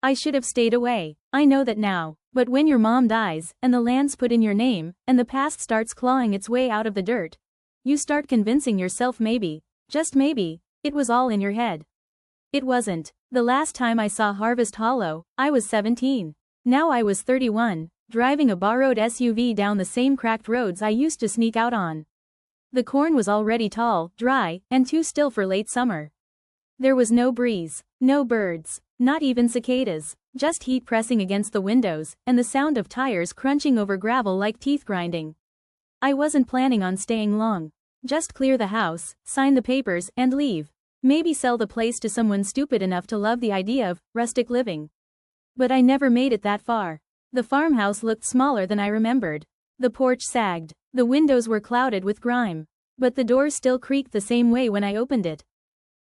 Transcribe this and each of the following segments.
I should have stayed away. I know that now. But when your mom dies, and the land's put in your name, and the past starts clawing its way out of the dirt, you start convincing yourself maybe, just maybe, it was all in your head. It wasn't. The last time I saw Harvest Hollow, I was 17. Now I was 31, driving a borrowed SUV down the same cracked roads I used to sneak out on. The corn was already tall, dry, and too still for late summer. There was no breeze, no birds, not even cicadas, just heat pressing against the windows, and the sound of tires crunching over gravel like teeth grinding. I wasn't planning on staying long. Just clear the house, sign the papers, and leave. Maybe sell the place to someone stupid enough to love the idea of rustic living. But I never made it that far. The farmhouse looked smaller than I remembered. The porch sagged. The windows were clouded with grime. But the door still creaked the same way when I opened it.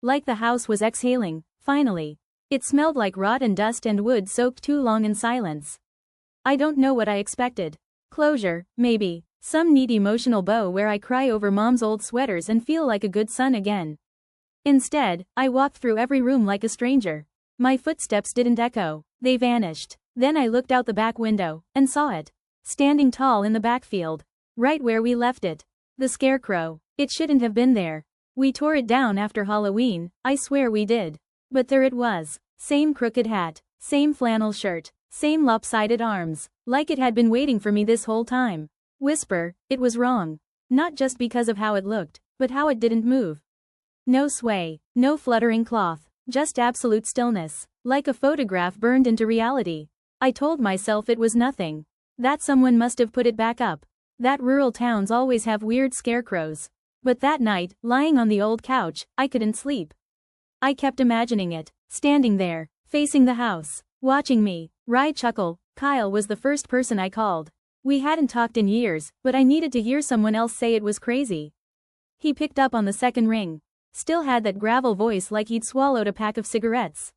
Like the house was exhaling, finally. It smelled like rotten dust and wood soaked too long in silence. I don't know what I expected. Closure, maybe. Some neat emotional bow where I cry over mom's old sweaters and feel like a good son again. Instead, I walked through every room like a stranger. My footsteps didn't echo. They vanished. Then I looked out the back window, and saw it. Standing tall in the backfield. Right where we left it. The scarecrow. It shouldn't have been there. We tore it down after Halloween, I swear we did. But there it was. Same crooked hat. Same flannel shirt. Same lopsided arms. Like it had been waiting for me this whole time. Whisper, it was wrong. Not just because of how it looked, but how it didn't move. No sway. No fluttering cloth. Just absolute stillness. Like a photograph burned into reality. I told myself it was nothing. That someone must have put it back up. That rural towns always have weird scarecrows. But that night, lying on the old couch, I couldn't sleep. I kept imagining it, standing there, facing the house, watching me. Rye chuckle. Kyle was the first person I called. We hadn't talked in years, but I needed to hear someone else say it was crazy. He picked up on the second ring. Still had that gravel voice like he'd swallowed a pack of cigarettes.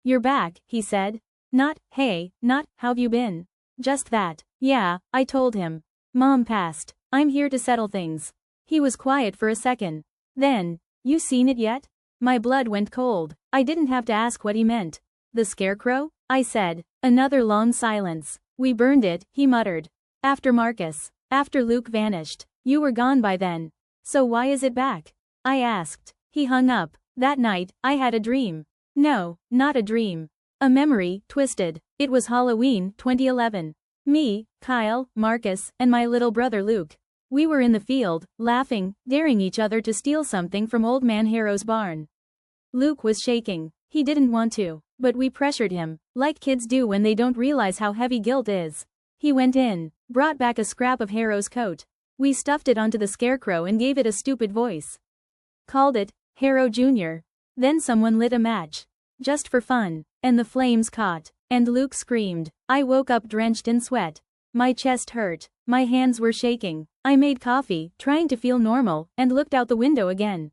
You're back, he said. Not, hey, not, how've you been? Just that. Yeah, I told him. Mom passed. I'm here to settle things. He was quiet for a second. Then, you seen it yet? My blood went cold. I didn't have to ask what he meant. The scarecrow? I said. Another long silence. We burned it, he muttered. After Marcus. After Luke vanished. You were gone by then. So why is it back? I asked. He hung up. That night, I had a dream. No, not a dream. A memory, twisted. It was Halloween, 2011. Me, Kyle, Marcus, and my little brother Luke. We were in the field, laughing, daring each other to steal something from Old Man Harrow's barn. Luke was shaking. He didn't want to, but we pressured him, like kids do when they don't realize how heavy guilt is. He went in, brought back a scrap of Harrow's coat. We stuffed it onto the scarecrow and gave it a stupid voice. Called it, Harrow Jr. Then someone lit a match. Just for fun. And the flames caught. And Luke screamed. I woke up drenched in sweat. My chest hurt. My hands were shaking. I made coffee, trying to feel normal, and looked out the window again.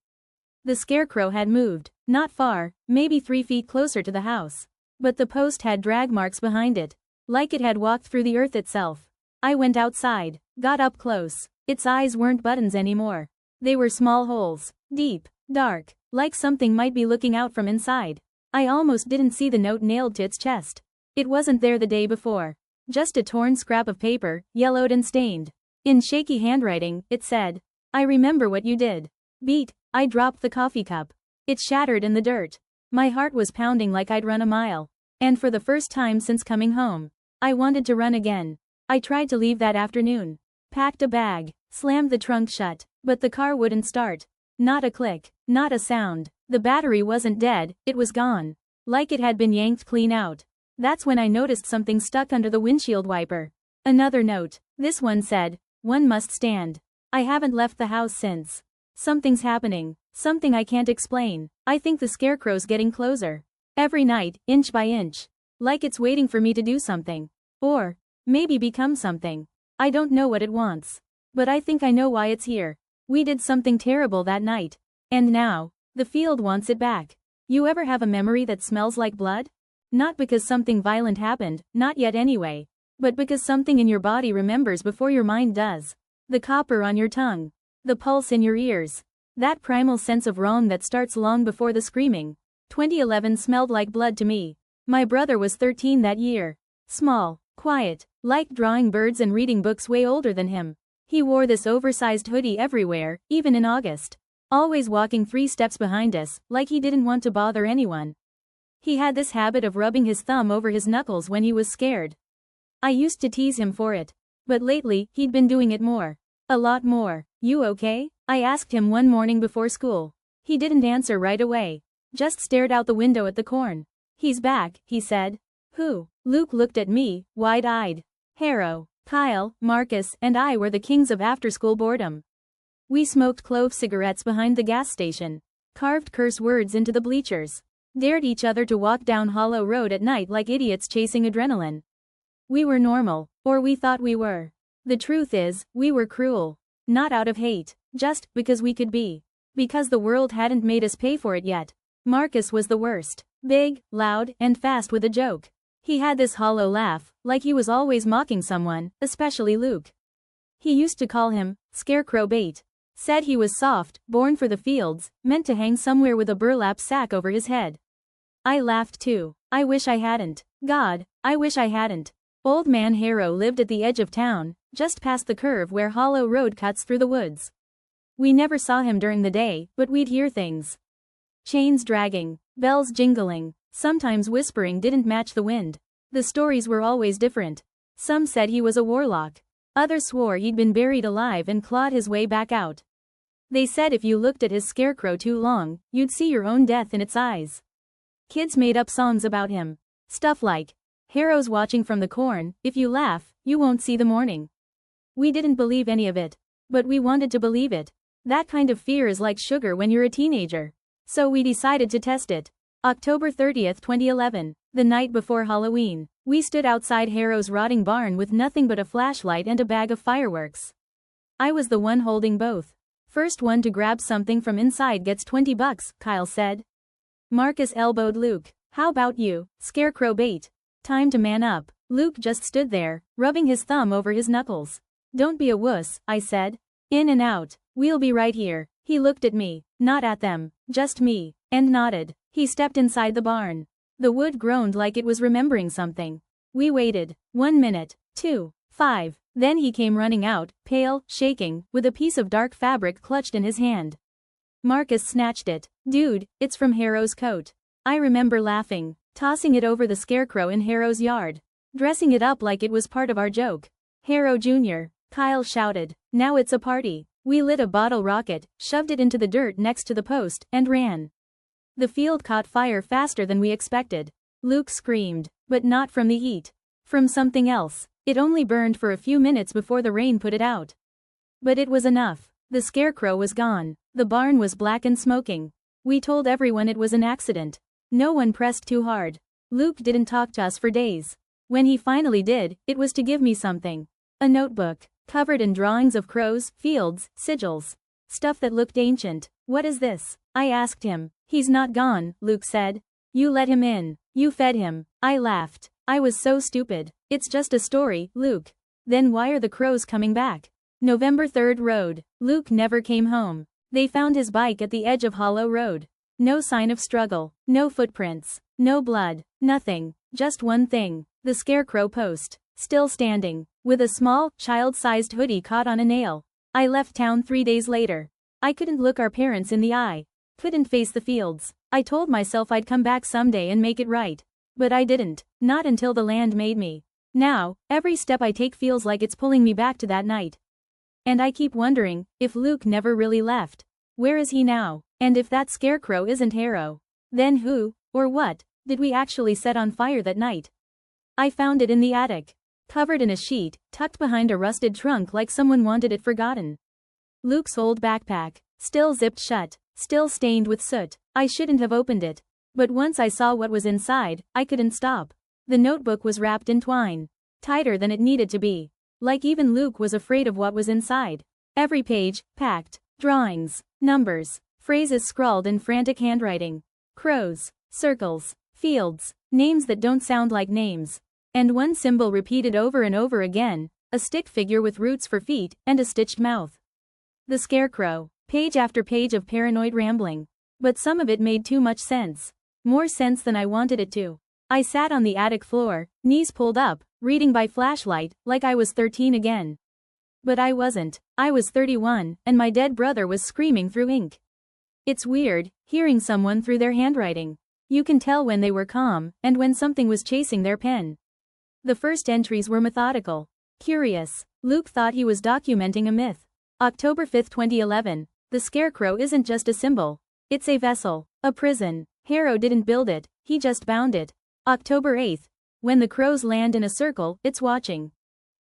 The scarecrow had moved. Not far, maybe 3 feet closer to the house. But the post had drag marks behind it. Like it had walked through the earth itself. I went outside. Got up close. Its eyes weren't buttons anymore. They were small holes. Deep. Dark. Like something might be looking out from inside. I almost didn't see the note nailed to its chest. It wasn't there the day before. Just a torn scrap of paper, yellowed and stained. In shaky handwriting, it said, I remember what you did. Beat. I dropped the coffee cup. It shattered in the dirt. My heart was pounding like I'd run a mile. And for the first time since coming home, I wanted to run again. I tried to leave that afternoon. Packed a bag. Slammed the trunk shut. But the car wouldn't start. Not a click. Not a sound. The battery wasn't dead, it was gone. Like it had been yanked clean out. That's when I noticed something stuck under the windshield wiper. Another note. This one said, one must stand. I haven't left the house since. Something's happening. Something I can't explain. I think the scarecrow's getting closer. Every night, inch by inch. Like it's waiting for me to do something. Or, maybe become something. I don't know what it wants. But I think I know why it's here. We did something terrible that night. And now, the field wants it back. You ever have a memory that smells like blood? Not because something violent happened, not yet anyway. But because something in your body remembers before your mind does. The copper on your tongue. The pulse in your ears. That primal sense of wrong that starts long before the screaming. 2011 smelled like blood to me. My brother was 13 that year. Small, quiet, liked drawing birds and reading books way older than him. He wore this oversized hoodie everywhere, even in August. Always walking 3 steps behind us, like he didn't want to bother anyone. He had this habit of rubbing his thumb over his knuckles when he was scared. I used to tease him for it. But lately, he'd been doing it more. A lot more. "You okay?" I asked him one morning before school. He didn't answer right away. Just stared out the window at the corn. "He's back," he said. "Who?" Luke looked at me, wide-eyed. "Harrow, Kyle, Marcus, and I were the kings of after-school boredom. We smoked clove cigarettes behind the gas station, carved curse words into the bleachers, dared each other to walk down Hollow Road at night like idiots chasing adrenaline. We were normal, or we thought we were. The truth is, we were cruel. Not out of hate, just because we could be. Because the world hadn't made us pay for it yet." Marcus was the worst. Big, loud, and fast with a joke. He had this hollow laugh, like he was always mocking someone, especially Luke. He used to call him scarecrow bait. Said he was soft, born for the fields, meant to hang somewhere with a burlap sack over his head. I laughed too. I wish I hadn't. God, I wish I hadn't. Old Man Harrow lived at the edge of town, just past the curve where Hollow Road cuts through the woods. We never saw him during the day, but we'd hear things. Chains dragging, bells jingling, sometimes whispering didn't match the wind. The stories were always different. Some said he was a warlock. Others swore he'd been buried alive and clawed his way back out. They said if you looked at his scarecrow too long, you'd see your own death in its eyes. Kids made up songs about him. Stuff like, "Harrow's watching from the corn, if you laugh, you won't see the morning." We didn't believe any of it. But we wanted to believe it. That kind of fear is like sugar when you're a teenager. So we decided to test it. October 30th, 2011, the night before Halloween, we stood outside Harrow's rotting barn with nothing but a flashlight and a bag of fireworks. I was the one holding both. "First one to grab something from inside gets $20, Kyle said. Marcus elbowed Luke. "How about you, scarecrow bait? Time to man up." Luke just stood there, rubbing his thumb over his knuckles. "Don't be a wuss," I said. "In and out. We'll be right here." He looked at me, not at them, just me, and nodded. He stepped inside the barn. The wood groaned like it was remembering something. We waited. 1 minute, 2, 5. Then he came running out, pale, shaking, with a piece of dark fabric clutched in his hand. Marcus snatched it. "Dude, it's from Harrow's coat." I remember laughing, tossing it over the scarecrow in Harrow's yard, dressing it up like it was part of our joke. "Harrow Jr., Kyle shouted. "Now it's a party." We lit a bottle rocket, shoved it into the dirt next to the post, and ran. The field caught fire faster than we expected. Luke screamed, but not from the heat. From something else. It only burned for a few minutes before the rain put it out. But it was enough. The scarecrow was gone. The barn was black and smoking. We told everyone it was an accident. No one pressed too hard. Luke didn't talk to us for days. When he finally did, it was to give me something. A notebook, covered in drawings of crows, fields, sigils. Stuff that looked ancient. "What is this?" I asked him. "He's not gone," Luke said. "You let him in. You fed him." I laughed. I was so stupid. "It's just a story, Luke." "Then why are the crows coming back?" November 3rd Road. Luke never came home. They found his bike at the edge of Hollow Road. No sign of struggle. No footprints. No blood. Nothing. Just one thing. The scarecrow post. Still standing. With a small, child-sized hoodie caught on a nail. I left town 3 days later. I couldn't look our parents in the eye. Couldn't face the fields. I told myself I'd come back someday and make it right. But I didn't. Not until the land made me. Now, every step I take feels like it's pulling me back to that night. And I keep wondering, if Luke never really left, where is he now? And if that scarecrow isn't Harrow, then who, or what, did we actually set on fire that night? I found it in the attic. Covered in a sheet, tucked behind a rusted trunk like someone wanted it forgotten. Luke's old backpack, still zipped shut, still stained with soot. I shouldn't have opened it. But once I saw what was inside, I couldn't stop. The notebook was wrapped in twine. Tighter than it needed to be. Like even Luke was afraid of what was inside. Every page, packed. Drawings, numbers, phrases scrawled in frantic handwriting. Crows, circles, fields, names that don't sound like names. And one symbol repeated over and over again, a stick figure with roots for feet and a stitched mouth. The scarecrow, page after page of paranoid rambling. But some of it made too much sense. More sense than I wanted it to. I sat on the attic floor, knees pulled up, reading by flashlight, like I was 13 again. But I wasn't. I was 31, and my dead brother was screaming through ink. It's weird, hearing someone through their handwriting. You can tell when they were calm, and when something was chasing their pen. The first entries were methodical. Curious. Luke thought he was documenting a myth. October 5, 2011. The scarecrow isn't just a symbol. It's a vessel. A prison. Harrow didn't build it, he just bound it. October 8. When the crows land in a circle, it's watching.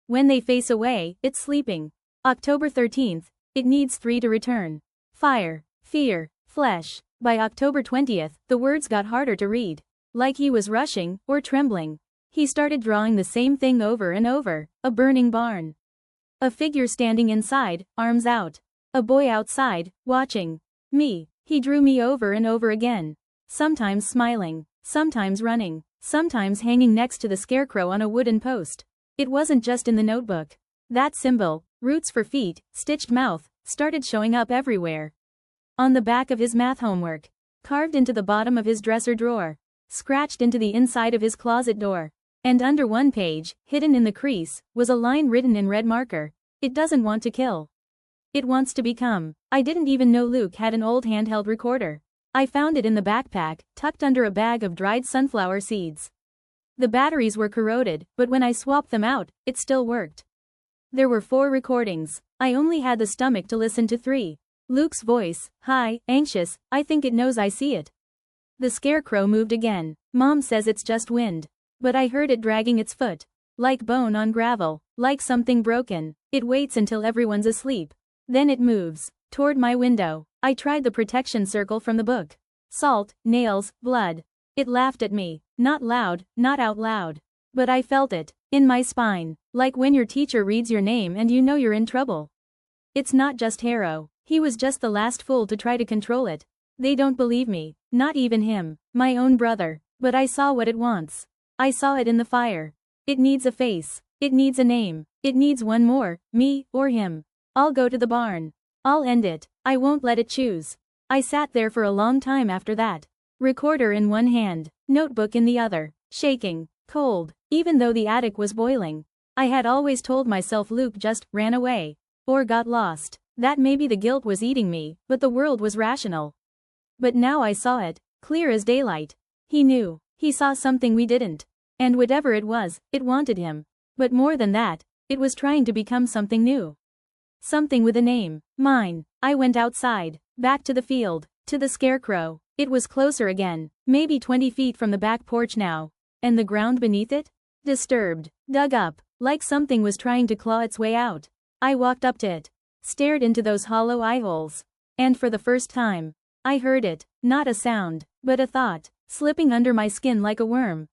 When they face away, it's sleeping. October 13. It needs 3 to return. Fire, fear, flesh. By October 20th, the words got harder to read. Like he was rushing, or trembling. He started drawing the same thing over and over, a burning barn. A figure standing inside, arms out. A boy outside, watching. Me. He drew me over and over again. Sometimes smiling, sometimes running, sometimes hanging next to the scarecrow on a wooden post. It wasn't just in the notebook. That symbol, roots for feet, stitched mouth, started showing up everywhere. On the back of his math homework. Carved into the bottom of his dresser drawer. Scratched into the inside of his closet door. And under one page, hidden in the crease, was a line written in red marker. It doesn't want to kill. It wants to become. I didn't even know Luke had an old handheld recorder. I found it in the backpack, tucked under a bag of dried sunflower seeds. The batteries were corroded, but when I swapped them out, it still worked. There were 4 recordings. I only had the stomach to listen to 3. Luke's voice, high, anxious, I think it knows I see it. The scarecrow moved again. Mom says it's just wind. But I heard it dragging its foot. Like bone on gravel, like something broken. It waits until everyone's asleep. Then it moves. Toward my window. I tried the protection circle from the book. Salt, nails, blood. It laughed at me. Not loud, not out loud. But I felt it. In my spine. Like when your teacher reads your name and you know you're in trouble. It's not just Harrow. He was just the last fool to try to control it. They don't believe me. Not even him. My own brother. But I saw what it wants. I saw it in the fire. It needs a face. It needs a name. It needs one more, me, or him. I'll go to the barn. I'll end it. I won't let it choose. I sat there for a long time after that. Recorder in one hand, notebook in the other, shaking, cold, even though the attic was boiling. I had always told myself Luke just ran away. Or got lost. That maybe the guilt was eating me, but the world was rational. But now I saw it, clear as daylight. He knew. He saw something we didn't. And whatever it was, it wanted him. But more than that, it was trying to become something new. Something with a name. Mine. I went outside. Back to the field. To the scarecrow. It was closer again. Maybe 20 feet from the back porch now. And the ground beneath it? Disturbed. Dug up. Like something was trying to claw its way out. I walked up to it. Stared into those hollow eye holes. And for the first time, I heard it. Not a sound, but a thought. Slipping under my skin like a worm.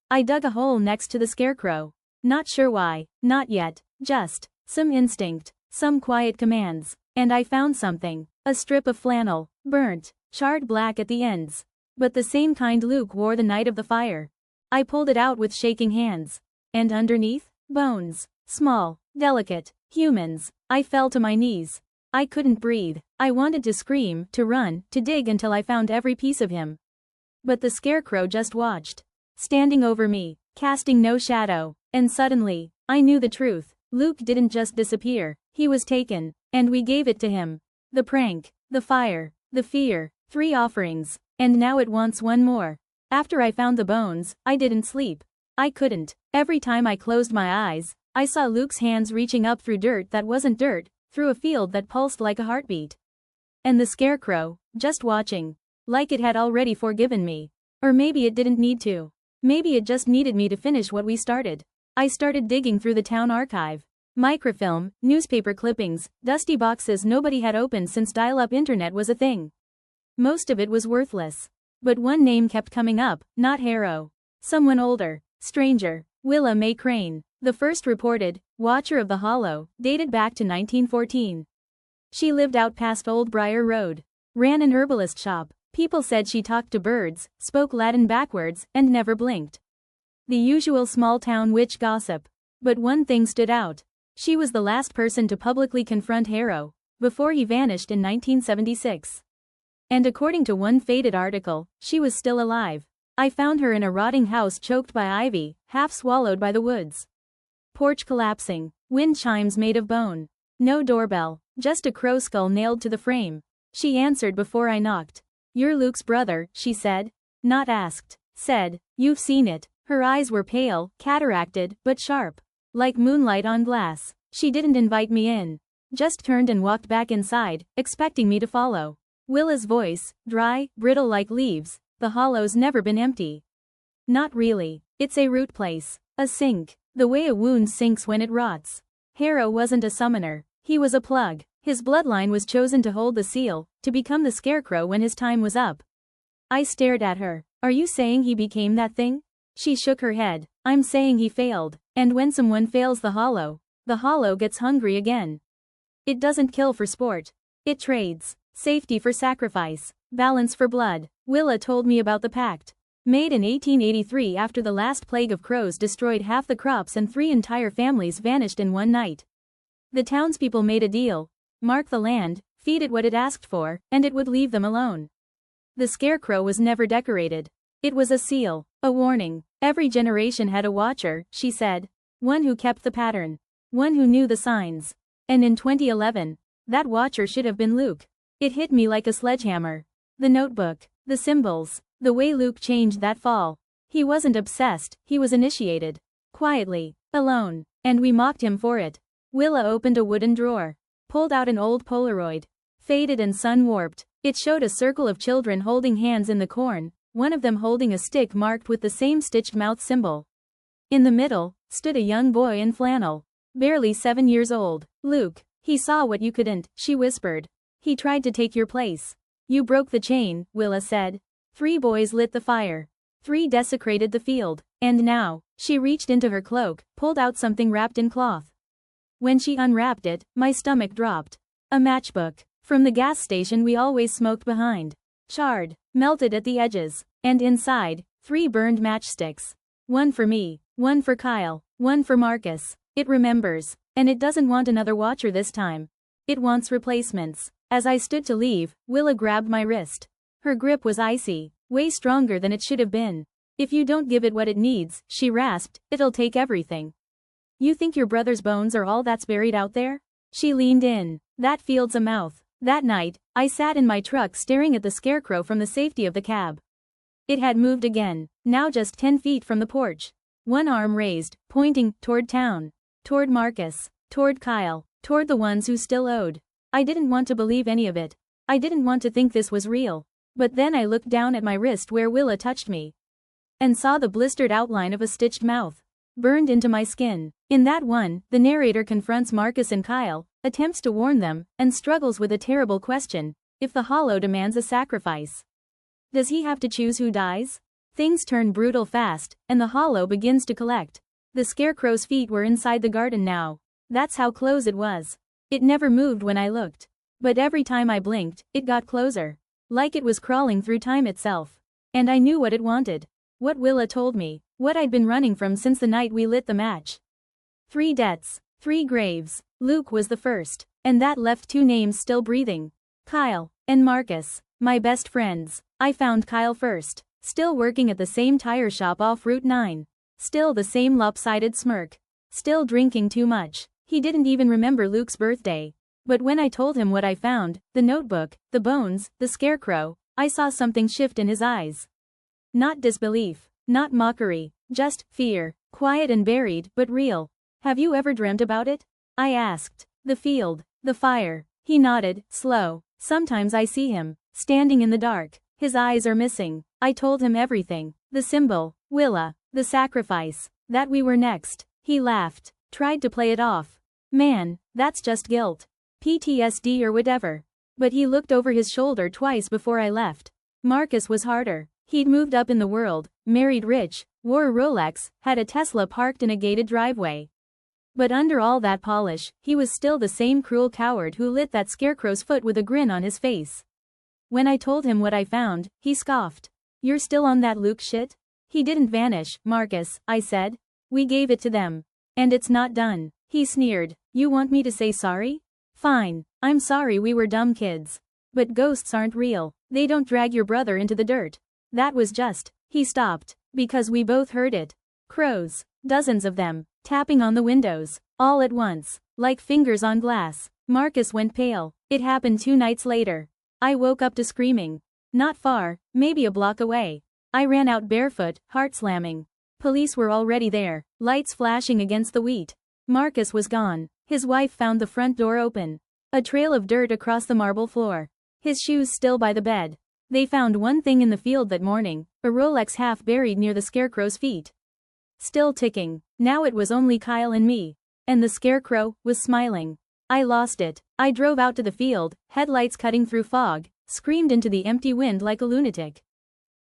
I dug a hole next to the scarecrow. Not sure why. Not yet. Just. Some instinct. Some quiet commands. And I found something. A strip of flannel. Burnt. Charred black at the ends. But the same kind Luke wore the night of the fire. I pulled it out with shaking hands. And underneath? Bones. Small. Delicate. Humans. I fell to my knees. I couldn't breathe. I wanted to scream, to run, to dig until I found every piece of him. But the scarecrow just watched. Standing over me, casting no shadow. And suddenly, I knew the truth. Luke didn't just disappear. He was taken. And we gave it to him. The prank. The fire. The fear. 3 offerings. And now it wants one more. After I found the bones, I didn't sleep. I couldn't. Every time I closed my eyes, I saw Luke's hands reaching up through dirt that wasn't dirt, through a field that pulsed like a heartbeat. And the scarecrow, just watching. Like it had already forgiven me. Or maybe it didn't need to. Maybe it just needed me to finish what we started. I started digging through the town archive. Microfilm, newspaper clippings, dusty boxes nobody had opened since dial-up internet was a thing. Most of it was worthless. But one name kept coming up, not Harrow. Someone older, stranger, Willa Mae Crane. The first reported, Watcher of the Hollow, dated back to 1914. She lived out past Old Briar Road. Ran an herbalist shop. People said she talked to birds, spoke Latin backwards, and never blinked. The usual small-town witch gossip. But one thing stood out. She was the last person to publicly confront Harrow, before he vanished in 1976. And according to one faded article, she was still alive. I found her in a rotting house choked by ivy, half swallowed by the woods. Porch collapsing. Wind chimes made of bone. No doorbell, just a crow skull nailed to the frame. She answered before I knocked. "You're Luke's brother," she said. Not asked. Said. "You've seen it." Her eyes were pale, cataracted, but sharp. Like moonlight on glass. She didn't invite me in. Just turned and walked back inside, expecting me to follow. Willa's voice, dry, brittle like leaves. "The hollow's never been empty." "Not really. It's a root place. A sink. The way a wound sinks when it rots." Harrow wasn't a summoner. He was a plug. His bloodline was chosen to hold the seal, to become the Scarecrow when his time was up. I stared at her. "Are you saying he became that thing?" She shook her head. "I'm saying he failed. And when someone fails the hollow gets hungry again. It doesn't kill for sport. It trades. Safety for sacrifice. Balance for blood." Willa told me about the pact. Made in 1883 after the last plague of crows destroyed half the crops and 3 entire families vanished in one night. The townspeople made a deal. Mark the land, feed it what it asked for, and it would leave them alone. The Scarecrow was never decorated. It was a seal, a warning. Every generation had a watcher, she said. One who kept the pattern. One who knew the signs. And in 2011, that watcher should have been Luke. It hit me like a sledgehammer. The notebook, the symbols, the way Luke changed that fall. He wasn't obsessed, he was initiated. Quietly, alone, and we mocked him for it. Willa opened a wooden drawer. Pulled out an old Polaroid. Faded and sun-warped. It showed a circle of children holding hands in the corn, one of them holding a stick marked with the same stitched mouth symbol. In the middle, stood a young boy in flannel. Barely 7 years old. "Luke, he saw what you couldn't," she whispered. "He tried to take your place. You broke the chain," Willa said. 3 boys lit the fire. 3 desecrated the field. And now, she reached into her cloak, pulled out something wrapped in cloth. When she unwrapped it, my stomach dropped. A matchbook. From the gas station we always smoked behind. Charred, melted at the edges. And inside, 3 burned matchsticks. One for me, one for Kyle, one for Marcus. It remembers. And it doesn't want another watcher this time. It wants replacements. As I stood to leave, Willa grabbed my wrist. Her grip was icy, way stronger than it should have been. "If you don't give it what it needs," she rasped, "it'll take everything. You think your brother's bones are all that's buried out there?" She leaned in. "That field's a mouth." That night, I sat in my truck staring at the Scarecrow from the safety of the cab. It had moved again, now just 10 feet from the porch. One arm raised, pointing toward town. Toward Marcus. Toward Kyle. Toward the ones who still owed. I didn't want to believe any of it. I didn't want to think this was real. But then I looked down at my wrist where Willa touched me. And saw the blistered outline of a stitched mouth. Burned into my skin. In that one, the narrator confronts Marcus and Kyle, attempts to warn them, and struggles with a terrible question: if the hollow demands a sacrifice, does he have to choose who dies? Things turn brutal fast, and the hollow begins to collect. The Scarecrow's feet were inside the garden now. That's how close it was. It never moved when I looked. But every time I blinked, it got closer. Like it was crawling through time itself. And I knew what it wanted. What Willa told me. What I'd been running from since the night we lit the match. 3 deaths. 3 graves. Luke was the first. And that left 2 names still breathing. Kyle. And Marcus. My best friends. I found Kyle first. Still working at the same tire shop off Route 9. Still the same lopsided smirk. Still drinking too much. He didn't even remember Luke's birthday. But when I told him what I found, the notebook, the bones, the Scarecrow, I saw something shift in his eyes. Not disbelief. Not mockery. Just fear. Quiet and buried, but real. "Have you ever dreamt about it?" I asked. "The field. The fire." He nodded, slow. "Sometimes I see him, standing in the dark. His eyes are missing." I told him everything. The symbol. Willa. The sacrifice. That we were next. He laughed. Tried to play it off. "Man, that's just guilt. PTSD or whatever." But he looked over his shoulder twice before I left. Marcus was harder. He'd moved up in the world, married rich, wore a Rolex, had a Tesla parked in a gated driveway. But under all that polish, he was still the same cruel coward who lit that Scarecrow's foot with a grin on his face. When I told him what I found, he scoffed. "You're still on that Luke shit?" "He didn't vanish, Marcus," I said. "We gave it to them. And it's not done." He sneered. "You want me to say sorry? Fine. I'm sorry we were dumb kids. But ghosts aren't real. They don't drag your brother into the dirt. That was just." He stopped, because we both heard it. Crows, dozens of them, tapping on the windows, all at once, like fingers on glass. Marcus went pale. It happened 2 nights later. I woke up to screaming. Not far, maybe a block away. I ran out barefoot, heart slamming. Police were already there, lights flashing against the wheat. Marcus was gone. His wife found the front door open. A trail of dirt across the marble floor. His shoes still by the bed. They found one thing in the field that morning, a Rolex half buried near the Scarecrow's feet. Still ticking. Now it was only Kyle and me. And the Scarecrow was smiling. I lost it. I drove out to the field, headlights cutting through fog, screamed into the empty wind like a lunatic.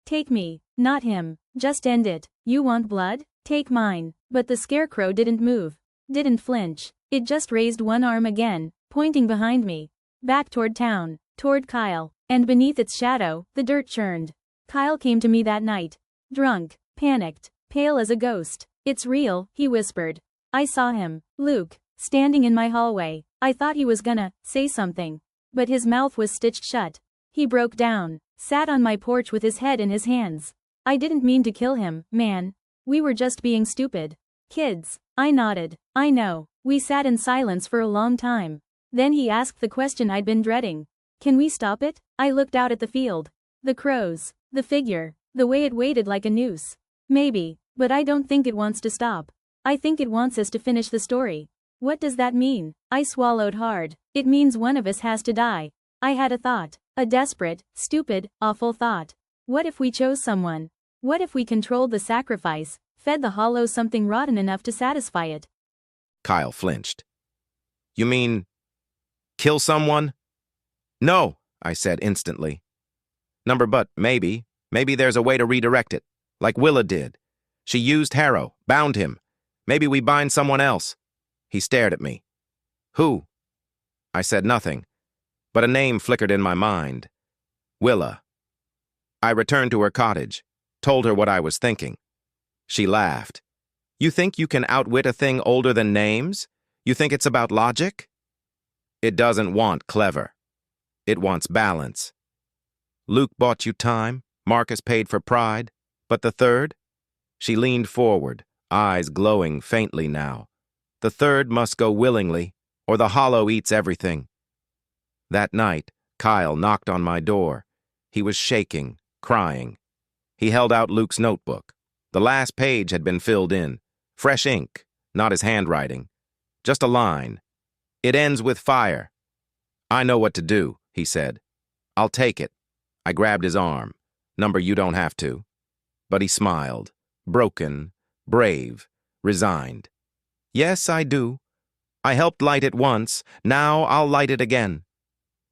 Take me, not him. Just end it. You want blood? Take mine. But the Scarecrow didn't move. Didn't flinch. It just raised one arm again, pointing behind me. Back toward town. Toward Kyle. And beneath its shadow, the dirt churned. Kyle came to me that night. Drunk, panicked, pale as a ghost. It's real, he whispered. I saw him, Luke, standing in my hallway. I thought he was gonna say something. But his mouth was stitched shut. He broke down, sat on my porch with his head in his hands. I didn't mean to kill him, man. We were just being stupid. Kids. I nodded. I know. We sat in silence for a long time. Then he asked the question I'd been dreading. Can we stop it? I looked out at the field. The crows. The figure. The way it waited like a noose. Maybe, but I don't think it wants to stop. I think it wants us to finish the story. What does that mean? I swallowed hard. It means one of us has to die. I had a thought. A desperate, stupid, awful thought. What if we chose someone? What if we controlled the sacrifice, fed the hollow something rotten enough to satisfy it? Kyle flinched. You mean, kill someone? No, I said instantly. But maybe there's a way to redirect it, like Willa did. She used Harrow, bound him. Maybe we bind someone else. He stared at me. Who? I said nothing, but a name flickered in my mind. Willa. I returned to her cottage, told her what I was thinking. She laughed. You think you can outwit a thing older than names? You think it's about logic? It doesn't want clever. It wants balance. Luke bought you time, Marcus paid for pride, but the third? She leaned forward, eyes glowing faintly now. The third must go willingly, or the hollow eats everything. That night, Kyle knocked on my door. He was shaking, crying. He held out Luke's notebook. The last page had been filled in. Fresh ink, not his handwriting. Just a line. It ends with fire. I know what to do, he said. I'll take it. I grabbed his arm. You don't have to. But he smiled. Broken, brave, resigned. Yes, I do. I helped light it once. Now I'll light it again.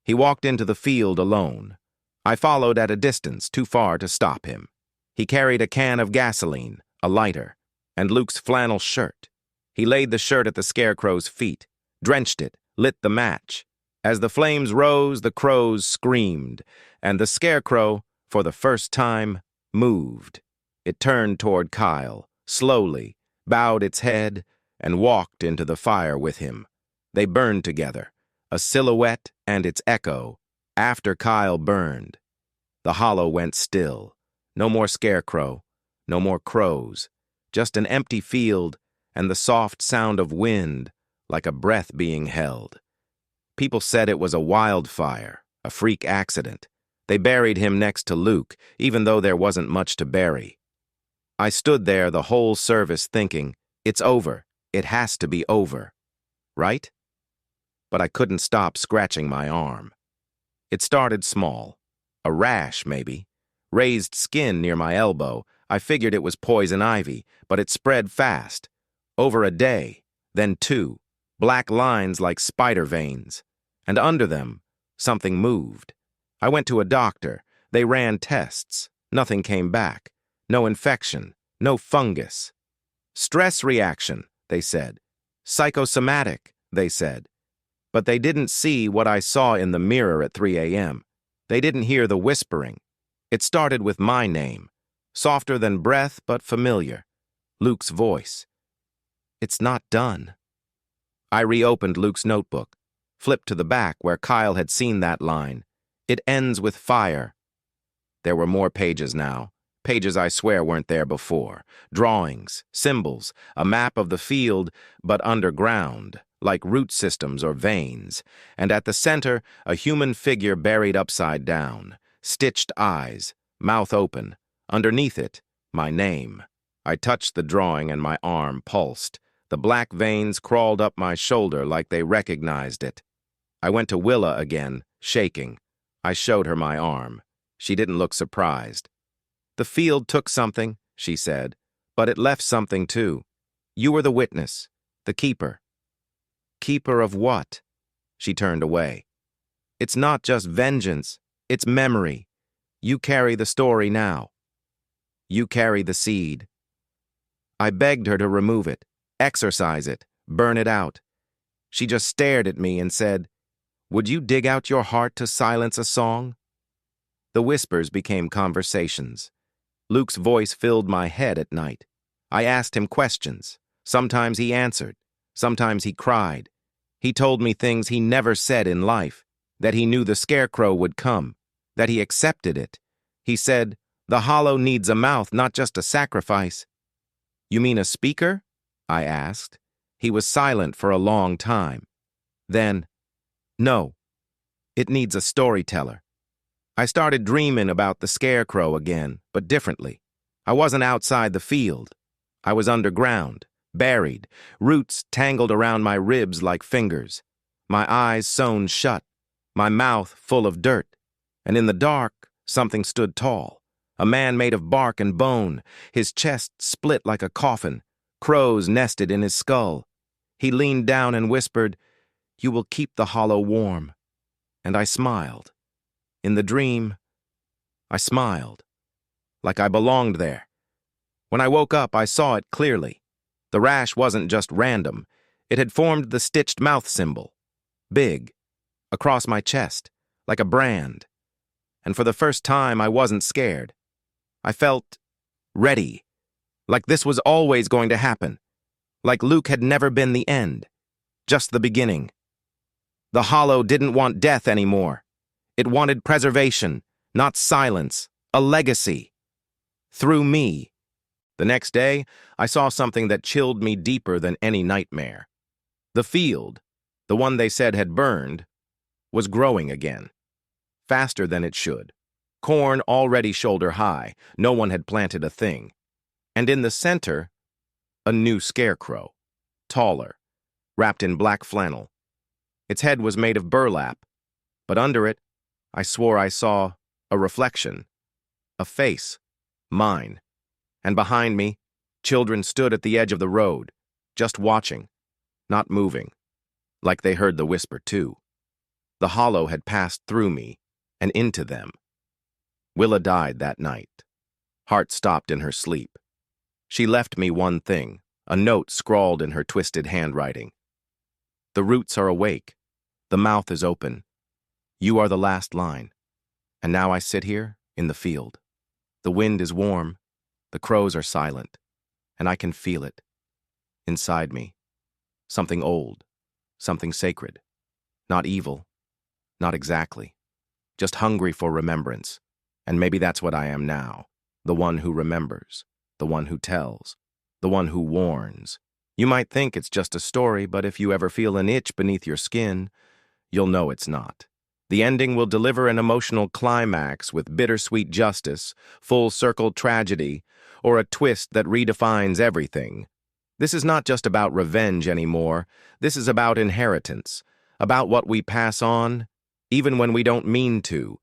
He walked into the field alone. I followed at a distance, too far to stop him. He carried a can of gasoline, a lighter, and Luke's flannel shirt. He laid the shirt at the Scarecrow's feet, drenched it, lit the match. As the flames rose, the crows screamed, and the Scarecrow, for the first time, moved. It turned toward Kyle, slowly, bowed its head, and walked into the fire with him. They burned together, a silhouette and its echo, after Kyle burned. The hollow went still. No more Scarecrow, no more crows, just an empty field and the soft sound of wind, like a breath being held. People said it was a wildfire, a freak accident. They buried him next to Luke, even though there wasn't much to bury. I stood there the whole service thinking, it's over, it has to be over. Right? But I couldn't stop scratching my arm. It started small. A rash, maybe. Raised skin near my elbow. I figured it was poison ivy, but it spread fast. Over a day, then 2, black lines like spider veins. And under them, something moved. I went to a doctor. They ran tests. Nothing came back. No infection. No fungus. Stress reaction, they said. Psychosomatic, they said. But they didn't see what I saw in the mirror at 3 a.m. They didn't hear the whispering. It started with my name, softer than breath but familiar. Luke's voice. It's not done. I reopened Luke's notebook, flipped to the back where Kyle had seen that line. It ends with fire. There were more pages now, Pages I swear weren't there before. Drawings, symbols, a map of the field, but underground, like root systems or veins. And at the center, a human figure buried upside down. Stitched eyes, mouth open. Underneath it, my name. I touched the drawing and my arm pulsed. The black veins crawled up my shoulder like they recognized it. I went to Willa again, shaking. I showed her my arm. She didn't look surprised. "The field took something," she said, "but it left something too. You were the witness, the keeper." "Keeper of what?" She turned away. "It's not just vengeance, it's memory. You carry the story now. You carry the seed." I begged her to remove it, exorcise it, burn it out. She just stared at me and said, "Would you dig out your heart to silence a song?" The whispers became conversations. Luke's voice filled my head at night. I asked him questions. Sometimes he answered. Sometimes he cried. He told me things he never said in life, that he knew the scarecrow would come, that he accepted it. He said, "The hollow needs a mouth, not just a sacrifice." "You mean a speaker?" I asked. He was silent for a long time. Then, "No, it needs a storyteller." I started dreaming about the scarecrow again, but differently. I wasn't outside the field. I was underground, buried, roots tangled around my ribs like fingers, my eyes sewn shut, my mouth full of dirt. And in the dark, something stood tall, a man made of bark and bone, his chest split like a coffin, crows nested in his skull. He leaned down and whispered, "You will keep the hollow warm." And I smiled. In the dream, I smiled, like I belonged there. When I woke up, I saw it clearly. The rash wasn't just random. It had formed the stitched mouth symbol, big, across my chest, like a brand. And for the first time, I wasn't scared. I felt ready, like this was always going to happen, like Luke had never been the end, just the beginning. The hollow didn't want death anymore. It wanted preservation, not silence, a legacy. Through me. The next day, I saw something that chilled me deeper than any nightmare. The field, the one they said had burned, was growing again. Faster than it should. Corn already shoulder high. No one had planted a thing. And in the center, a new scarecrow. Taller, wrapped in black flannel. Its head was made of burlap, but under it, I swore I saw a reflection, a face, mine. And behind me, children stood at the edge of the road, just watching, not moving, like they heard the whisper too. The hollow had passed through me and into them. Willa died that night. Heart stopped in her sleep. She left me one thing, a note scrawled in her twisted handwriting. "The roots are awake. The mouth is open. You are the last line. And now I sit here in the field. The wind is warm. The crows are silent. And I can feel it. Inside me. Something old. Something sacred. Not evil. Not exactly. Just hungry for remembrance. And maybe that's what I am now. The one who remembers. The one who tells. The one who warns. You might think it's just a story, but if you ever feel an itch beneath your skin, you'll know it's not. The ending will deliver an emotional climax with bittersweet justice, full-circle tragedy, or a twist that redefines everything. This is not just about revenge anymore. This is about inheritance, about what we pass on, even when we don't mean to.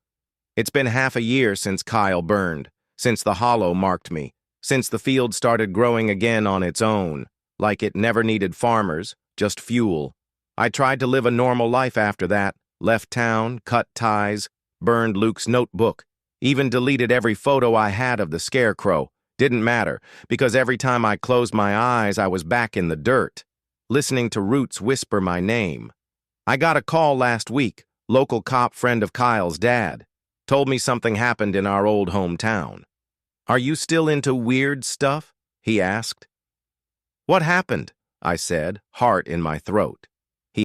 It's been half a year since Kyle burned, since the hollow marked me, since the field started growing again on its own, like it never needed farmers, just fuel. I tried to live a normal life after that. Left town, cut ties, burned Luke's notebook, even deleted every photo I had of the scarecrow. Didn't matter, because every time I closed my eyes, I was back in the dirt, listening to roots whisper my name. I got a call last week, local cop friend of Kyle's dad. Told me something happened in our old hometown. "Are you still into weird stuff?" he asked. "What happened?" I said, heart in my throat.